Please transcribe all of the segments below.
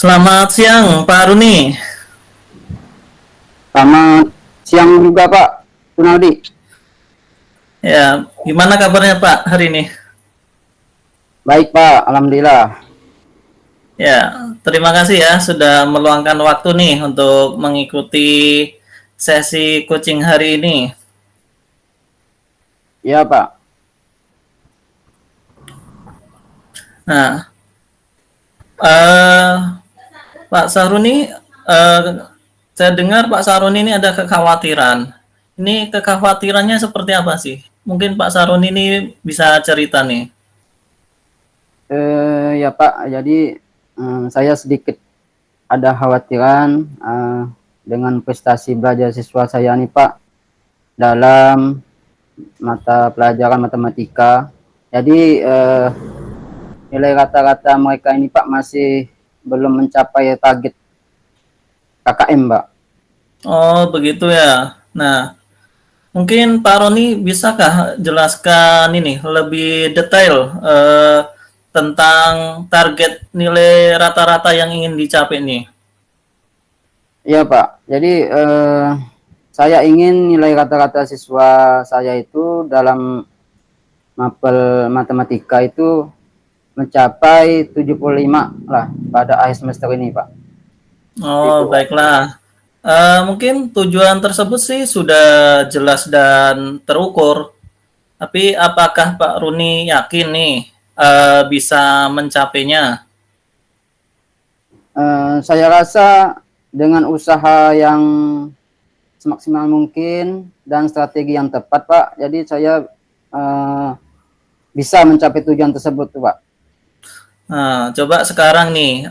Selamat siang, Pak Runi. Selamat siang juga Pak Sunaldi. Ya, gimana kabarnya Pak hari ini? Baik Pak, Alhamdulillah. Ya, terima kasih ya sudah meluangkan waktu nih untuk mengikuti sesi coaching hari ini. Ya Pak. Nah, eh, Pak Saruni, saya dengar Pak Saruni ini ada kekhawatiran. Ini kekhawatirannya seperti apa sih? Mungkin Pak Saruni ini bisa cerita nih. Ya Pak, jadi saya sedikit ada khawatiran dengan prestasi belajar siswa saya nih Pak dalam mata pelajaran matematika. Jadi nilai rata-rata mereka ini Pak masih belum mencapai target KKM Pak. Oh, begitu ya. Nah, mungkin Pak Roni bisakah jelaskan ini lebih detail tentang target nilai rata-rata yang ingin dicapai nih? Iya Pak, jadi saya ingin nilai rata-rata siswa saya itu dalam mapel matematika itu mencapai 75 lah pada akhir semester ini Pak. Oh, Itu. baiklah. Mungkin tujuan tersebut sih sudah jelas dan terukur. Tapi apakah Pak Runi yakin nih bisa mencapainya? Saya rasa dengan usaha yang semaksimal mungkin dan strategi yang tepat Pak, jadi saya bisa mencapai tujuan tersebut tuh Pak. Nah, coba sekarang nih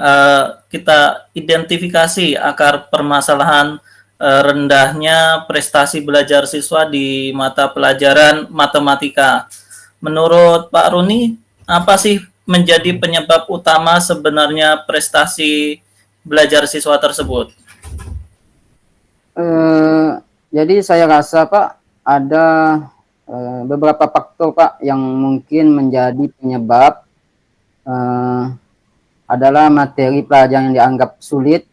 kita identifikasi akar permasalahan rendahnya prestasi belajar siswa di mata pelajaran matematika. Menurut Pak Runi, apa sih menjadi penyebab utama sebenarnya prestasi belajar siswa tersebut? Jadi saya rasa Pak ada beberapa faktor Pak yang mungkin menjadi penyebab adalah materi pelajaran yang dianggap sulit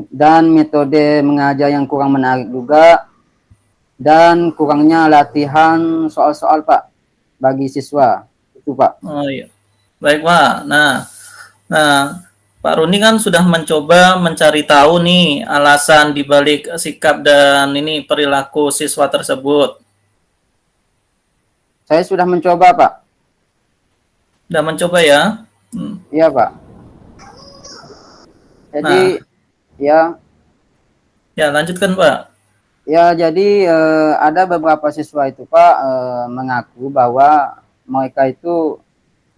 dan metode mengajar yang kurang menarik juga dan kurangnya latihan soal-soal Pak bagi siswa itu Pak. Oh iya, baik Pak. Nah, Pak Runi kan sudah mencoba mencari tahu nih alasan dibalik sikap dan ini perilaku siswa tersebut. Saya sudah mencoba Pak. Sudah mencoba ya? Iya Pak. Jadi Nah, ya ya lanjutkan Pak. ya jadi ada beberapa siswa itu Pak mengaku bahwa mereka itu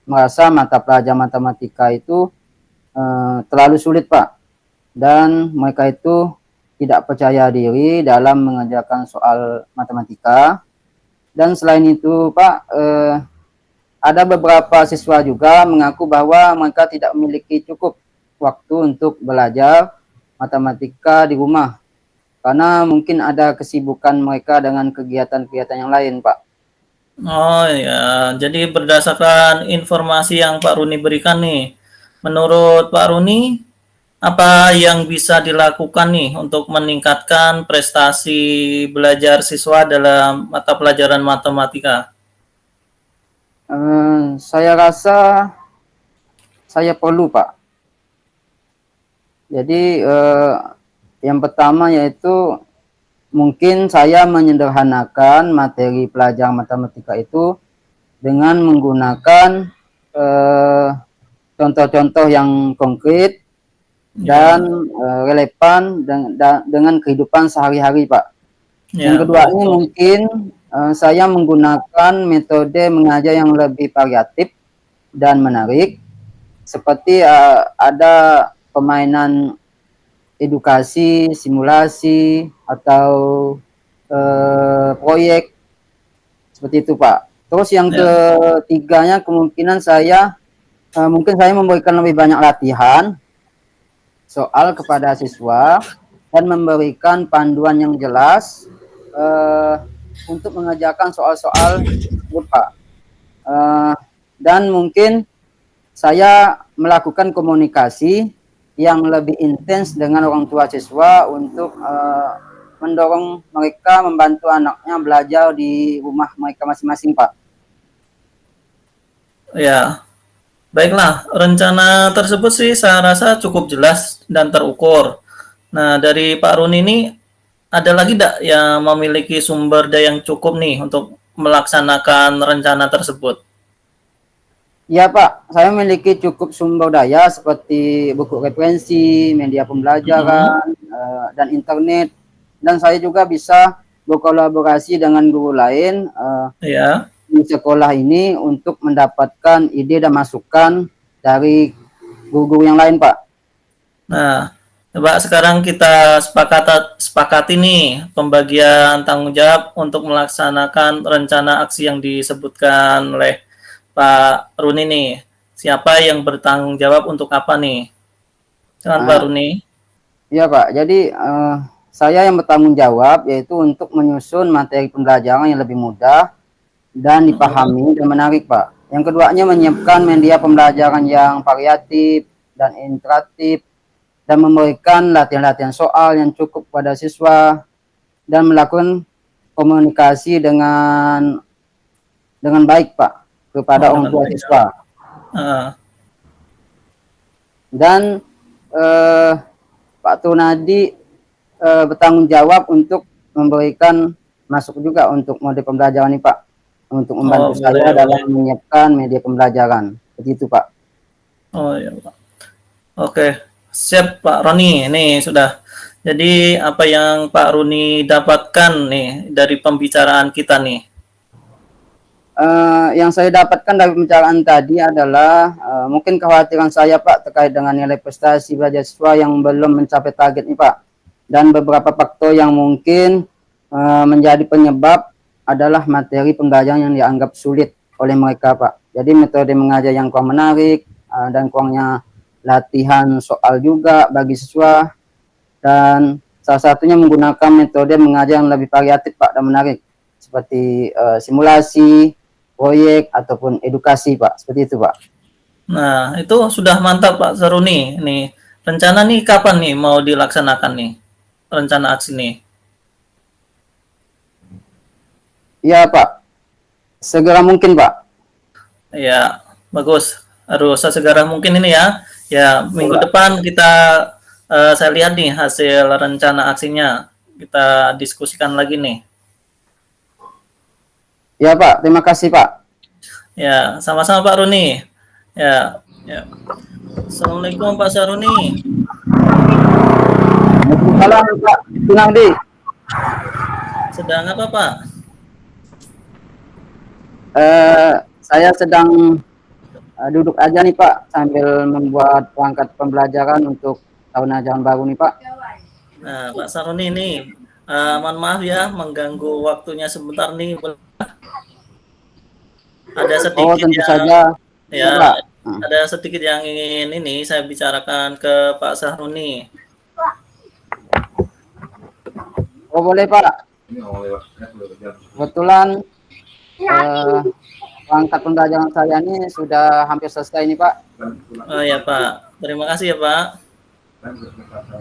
merasa mata pelajaran matematika itu terlalu sulit Pak, dan mereka itu tidak percaya diri dalam mengerjakan soal matematika. Dan selain itu Pak, ada beberapa siswa juga mengaku bahwa mereka tidak memiliki cukup waktu untuk belajar matematika di rumah karena mungkin ada kesibukan mereka dengan kegiatan-kegiatan yang lain Pak. Oh ya, jadi berdasarkan informasi yang Pak Runi berikan nih, menurut Pak Runi, apa yang bisa dilakukan nih untuk meningkatkan prestasi belajar siswa dalam mata pelajaran matematika? Saya rasa saya perlu Pak. Jadi yang pertama yaitu mungkin saya menyederhanakan materi pelajaran matematika itu dengan menggunakan contoh-contoh yang konkret Ya, dan relevan dengan kehidupan sehari-hari Pak. ya Yang kedua ini betul. mungkin saya menggunakan metode mengajar yang lebih variatif dan menarik, seperti ada permainan edukasi, simulasi, atau proyek seperti itu Pak. Terus yang Ya, ketiganya kemungkinan saya mungkin saya memberikan lebih banyak latihan soal kepada siswa dan memberikan panduan yang jelas untuk mengerjakan soal-soal tersebut Pak. Dan mungkin saya melakukan komunikasi yang lebih intens dengan orang tua siswa untuk mendorong mereka membantu anaknya belajar di rumah mereka masing-masing, Pak. Ya, baiklah. Rencana tersebut sih saya rasa cukup jelas dan terukur. Nah, dari Pak Runi ini ada lagi tidak yang memiliki sumber daya yang cukup nih untuk melaksanakan rencana tersebut? Ya Pak, saya memiliki cukup sumber daya seperti buku referensi, media pembelajaran, dan internet. Dan saya juga bisa berkolaborasi dengan guru lain Ya. di sekolah ini untuk mendapatkan ide dan masukan dari guru-guru yang lain, Pak. Nah, coba sekarang kita sepakati nih pembagian tanggung jawab untuk melaksanakan rencana aksi yang disebutkan oleh Pak Runi nih. Siapa yang bertanggung jawab untuk apa nih? Silakan Pak Runi. Iya Pak, jadi saya yang bertanggung jawab yaitu untuk menyusun materi pembelajaran yang lebih mudah dan dipahami dan menarik Pak. Yang keduanya menyiapkan media pembelajaran yang variatif dan interaktif dan memberikan latihan-latihan soal yang cukup pada siswa dan melakukan komunikasi dengan baik Pak kepada orang tua siswa. Dan Pak Tunadi bertanggung jawab untuk memberikan masuk juga untuk mode pembelajaran ini Pak, untuk membantu saya dalam menyiapkan media pembelajaran. Begitu Pak. Oh iya Pak. Oke, siap Pak Roni. Ini sudah. Jadi apa yang Pak Roni dapatkan nih dari pembicaraan kita nih? Yang saya dapatkan dari pembicaraan tadi adalah mungkin kekhawatiran saya Pak terkait dengan nilai prestasi belajar siswa yang belum mencapai target nih Pak, dan beberapa faktor yang mungkin menjadi penyebab adalah materi pembelajaran yang dianggap sulit oleh mereka Pak. Jadi metode mengajar yang kurang menarik dan kurangnya latihan soal juga bagi siswa, dan salah satunya menggunakan metode mengajar yang lebih variatif Pak dan menarik seperti simulasi, proyek ataupun edukasi Pak, seperti itu Pak. Nah itu sudah mantap Pak Saruni. Nih rencana nih kapan nih mau dilaksanakan nih rencana aksi nih? Iya Pak, segera mungkin Pak. Ya bagus, harus segera mungkin ini ya. Ya minggu depan kita saya lihat nih hasil rencana aksinya. Kita diskusikan lagi nih. Ya Pak, terima kasih Pak. Ya, sama-sama Pak Runi. Ya, ya. Assalamualaikum Pak Saruni. Waalaikumsalam Pak Sunardi. Sedang apa Pak? Saya sedang duduk aja nih Pak sambil membuat perangkat pembelajaran untuk tahun ajaran baru nih Pak. Nah, Pak Saruni ini, mohon maaf ya mengganggu waktunya sebentar nih. Ada sedikit tentu yang, saja. ya, Pak. ada sedikit yang ingin ini saya bicarakan ke Pak Sahruni. Oh boleh Pak. Kebetulan perangkat pembelajaran saya ini sudah hampir selesai nih Pak. Oh ya Pak, terima kasih ya Pak.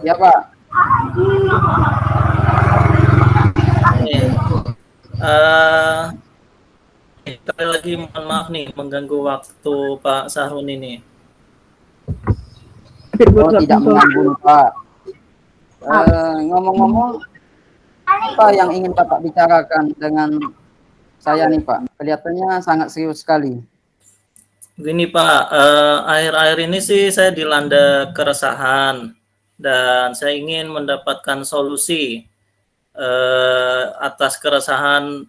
Ya Pak. Sekali lagi mohon maaf nih mengganggu waktu Pak Sahrun ini. Oh tidak mengganggu Pak. Ngomong-ngomong, apa yang ingin Bapak bicarakan dengan saya nih Pak? Kelihatannya sangat serius sekali. Begini Pak, akhir-akhir ini sih saya dilanda keresahan dan saya ingin mendapatkan solusi atas keresahan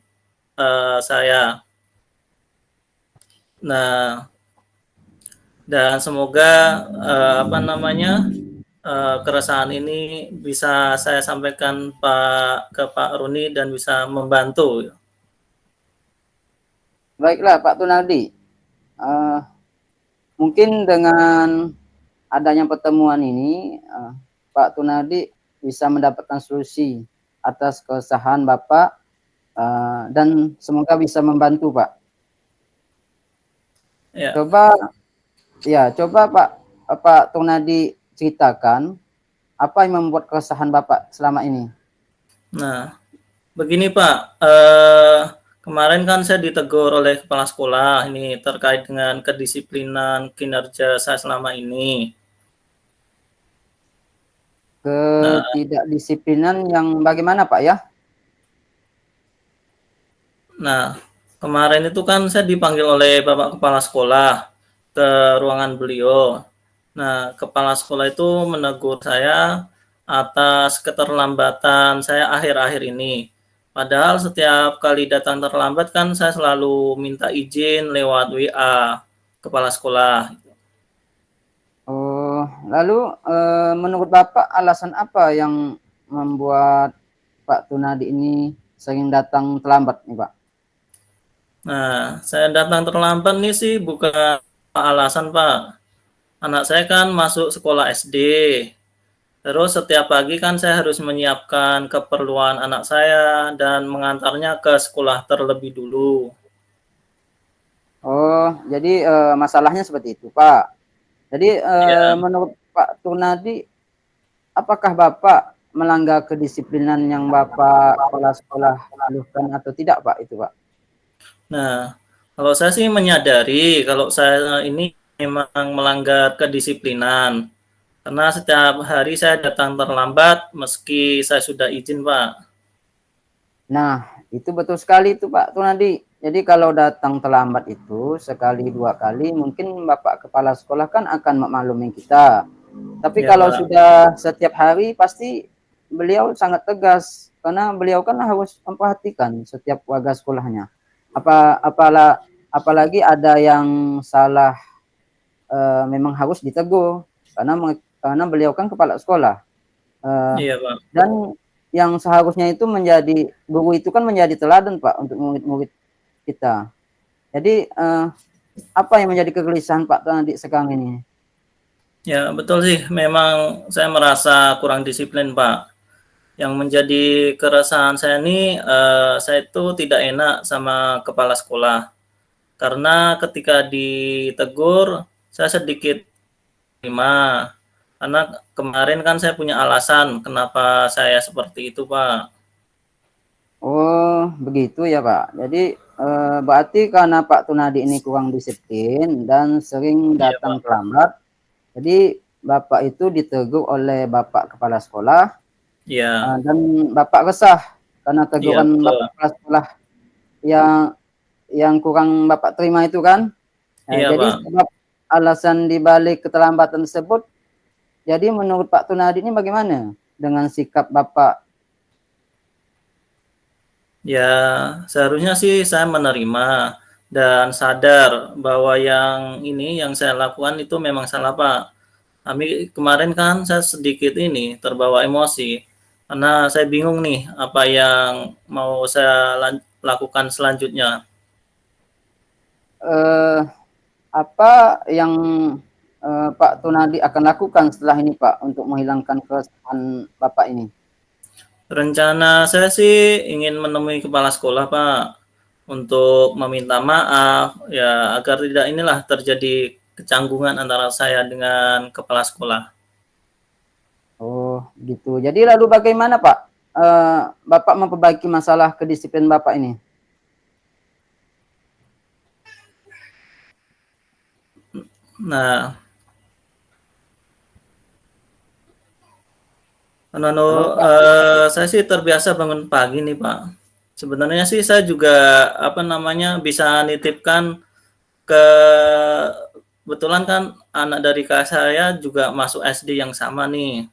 saya. Nah, dan semoga keresahan ini bisa saya sampaikan ke Pak Runi dan bisa membantu. Baiklah Pak Tunardi, mungkin dengan adanya pertemuan ini Pak Tunardi bisa mendapatkan solusi atas keresahan Bapak dan semoga bisa membantu Pak. Ya. Coba Pak Tunardi ceritakan apa yang membuat keresahan Bapak selama ini? Nah, begini Pak, kemarin kan saya ditegur oleh kepala sekolah ini terkait dengan kedisiplinan kinerja saya selama ini. Nah Ketidakdisiplinan yang bagaimana Pak ya? nah, kemarin itu kan saya dipanggil oleh Bapak Kepala Sekolah ke ruangan beliau. Nah, kepala sekolah itu menegur saya atas keterlambatan saya akhir-akhir ini. Padahal setiap kali datang terlambat kan saya selalu minta izin lewat WA kepala sekolah. Oh, lalu menurut Bapak alasan apa yang membuat Pak Tunadi ini sering datang terlambat nih Pak? Nah, saya datang terlambat nih sih bukan alasan, Pak. Anak saya kan masuk sekolah SD. Terus setiap pagi kan saya harus menyiapkan keperluan anak saya dan mengantarnya ke sekolah terlebih dulu. Oh, jadi masalahnya seperti itu Pak. Jadi Ya, menurut Pak Tunadi, apakah Bapak melanggar kedisiplinan yang Bapak kepala sekolah lakukan atau tidak Pak itu Pak? nah, kalau saya sih menyadari kalau saya ini memang melanggar kedisiplinan. Karena setiap hari saya datang terlambat meski saya sudah izin, Pak. Nah, itu betul sekali itu Pak Tunadi. Jadi kalau datang terlambat itu sekali dua kali mungkin Bapak kepala sekolah kan akan memaklumi kita. Tapi Ya, kalau Pak. sudah setiap hari pasti beliau sangat tegas karena beliau kan harus memperhatikan setiap warga sekolahnya. Apalagi ada yang salah memang harus ditegur karena beliau kan kepala sekolah. Eh, Iya, Pak. dan yang seharusnya itu menjadi guru itu kan menjadi teladan Pak untuk murid-murid kita. Jadi apa yang menjadi kegelisahan Pak tadi sekarang ini? Ya, betul sih. Memang saya merasa kurang disiplin, Pak. Yang menjadi keresahan saya ini, saya itu tidak enak sama kepala sekolah. Karena ketika ditegur, saya sedikit terima. Karena kemarin kan saya punya alasan kenapa saya seperti itu, Pak. Oh, begitu ya Pak. Jadi berarti karena Pak Tunadi ini kurang disiplin dan sering Iya, datang Pak. terlambat, jadi Bapak itu ditegur oleh Bapak kepala sekolah Iya. dan Bapak resah karena Iya, teguran betul. Bapak kepala sekolah yang kurang Bapak terima itu kan. Iya, Jadi Pak. sebab alasan dibalik keterlambatan tersebut, jadi menurut Pak Tunadi ini bagaimana dengan sikap Bapak? Ya, seharusnya sih saya menerima dan sadar bahwa yang saya lakukan itu memang salah, Pak. Tapi kemarin kan saya sedikit ini terbawa emosi karena saya bingung nih apa yang mau saya lakukan selanjutnya. Eh, Apa yang Pak Tunadi akan lakukan setelah ini Pak untuk menghilangkan keresahan Bapak ini? Rencana saya sih ingin menemui kepala sekolah, Pak, untuk meminta maaf ya agar tidak inilah terjadi kecanggungan antara saya dengan kepala sekolah. Oh, gitu. Jadi lalu bagaimana Pak? Bapak memperbaiki masalah kedisiplinan Bapak ini? Nah, Nono, Halo Pak. saya sih terbiasa bangun pagi nih, Pak. Sebenarnya sih saya juga, apa namanya, bisa nitipkan ke kebetulan kan anak dari kakak saya juga masuk SD yang sama nih.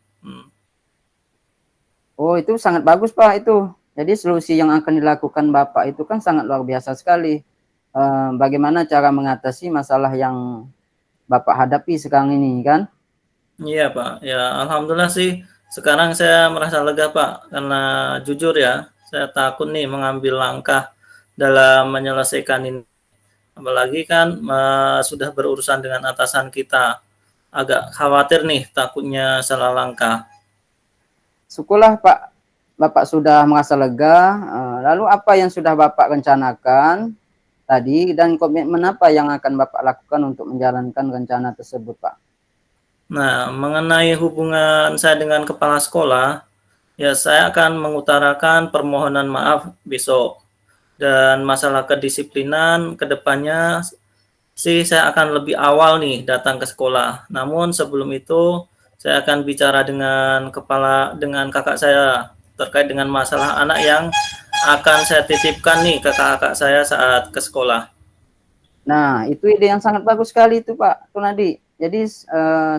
Oh, itu sangat bagus Pak itu. Jadi solusi yang akan dilakukan Bapak itu kan sangat luar biasa sekali. Bagaimana cara mengatasi masalah yang Bapak hadapi sekarang ini kan? Iya, Pak. Ya, alhamdulillah sih sekarang saya merasa lega, Pak, karena jujur ya, saya takut nih mengambil langkah dalam menyelesaikan ini. Apalagi kan, sudah berurusan dengan atasan kita. Agak khawatir nih, takutnya salah langkah. Syukurlah Pak, Bapak sudah merasa lega. Lalu apa yang sudah Bapak rencanakan tadi dan komitmen apa yang akan Bapak lakukan untuk menjalankan rencana tersebut, Pak? Nah, mengenai hubungan saya dengan kepala sekolah, ya saya akan mengutarakan permohonan maaf besok. Dan masalah kedisiplinan ke depannya sih saya akan lebih awal nih datang ke sekolah. Namun sebelum itu saya akan bicara dengan kakak saya terkait dengan masalah anak yang akan saya titipkan nih ke kakak saya saat ke sekolah. Nah, itu ide yang sangat bagus sekali itu Pak Kunadi. Jadi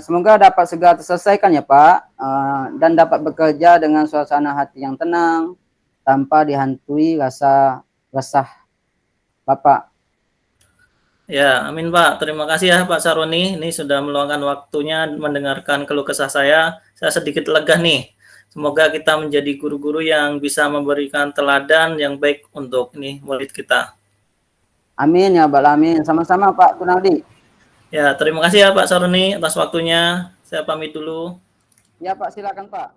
semoga dapat segera terselesaikan ya Pak, dan dapat bekerja dengan suasana hati yang tenang tanpa dihantui rasa resah Bapak. Ya, amin Pak. Terima kasih ya Pak Saroni. Ini sudah meluangkan waktunya mendengarkan keluh kesah saya. Saya sedikit lega nih. Semoga kita menjadi guru-guru yang bisa memberikan teladan yang baik untuk ini murid kita. Amin ya Rabbal Alamin. Sama-sama Pak Kunadi. Ya, terima kasih ya Pak Saroni atas waktunya. Saya pamit dulu. Ya Pak, silakan Pak.